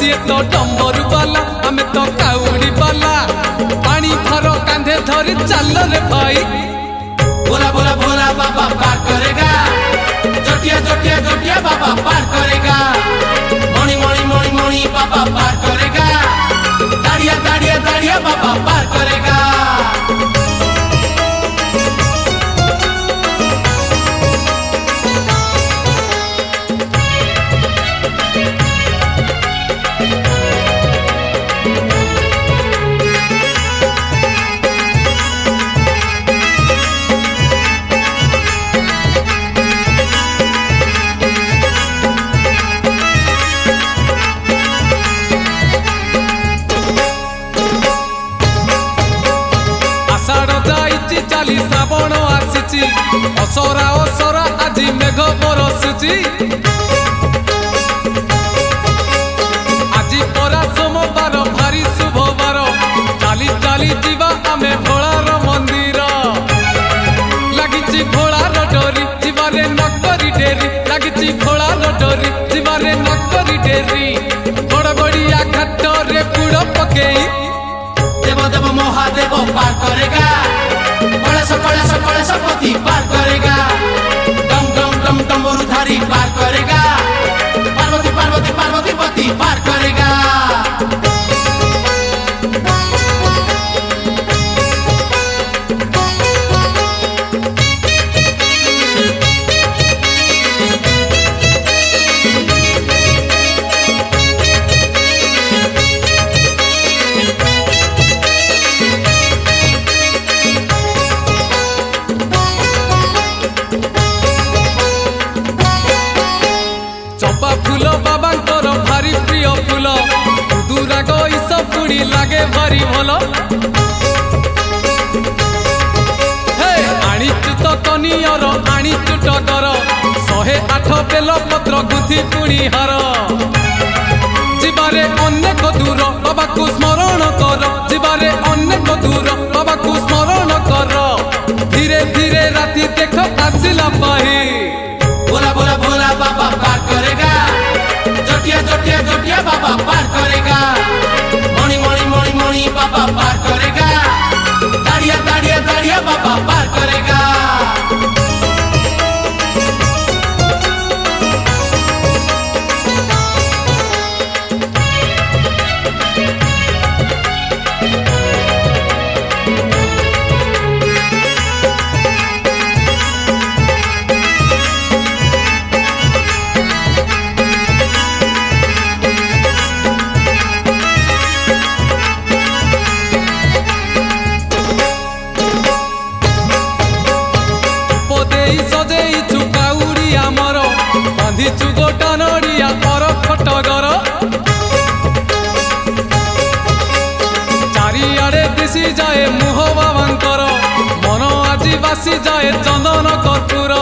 सी तो डम्बरू बाला आमे तो काउड़ी बाला पानी भर कांधे धरी चल रे भाई। भोला भोला भोला बाबा पार करेगा, जोटिया जोटिया जोटिया बाबा पार करेगा, मणि मणि मणि मणि बाबा पार करेगा, दाड़िया दाड़िया दाड़िया बाबा पार करेगा। चाली श्रावण आसी असरा असरा आज मेघ बरसुची आज परा सोमवार भारी शुभवार चाली चाली जीवा आमे भोलार मंदिर लगी भोलार डोरी जीवारे नकरी डेरी लगी भोलार डोरी जीवारे नकरी डेरी गड़गड़िया घाट रे गुड़ पकेई देव देव महादेव पार करेगा, कलश पति पार करेगा, डम डम डम डमरूधारी पार करेगा, पार्वती पार्वती पार्वती पति पार करेगा। चंपा फूल बाबा भारी प्रिय फूल दुराग ईस पुणी लगे भारी भल आनीचु तो कनियर आनीचु टगर 108 बेल पत्र गुथि पुणी हार जीवारे अनेक दूर बाबा को स्मरण कर, जीवारे अनेक दूर बाबा को स्मरण कर, धीरे धीरे राति देख आसिला पाही। भोला भोला भोला बाबा पार करेगा, जोटिया जोटिया जोटिया बाबा पार करेगा, मणि मणि मणि मणि बाबा पार करेगा, दाड़िया दाड़िया दाड़िया बाबा पार करेगा। सजेइछु काउड़ी आमर बांधिछु गोटा नड़िया पर फटगर चारिआडे दिशी जाए मुह बाबांकर मन आज बासी जाए चंदन कर्पूर।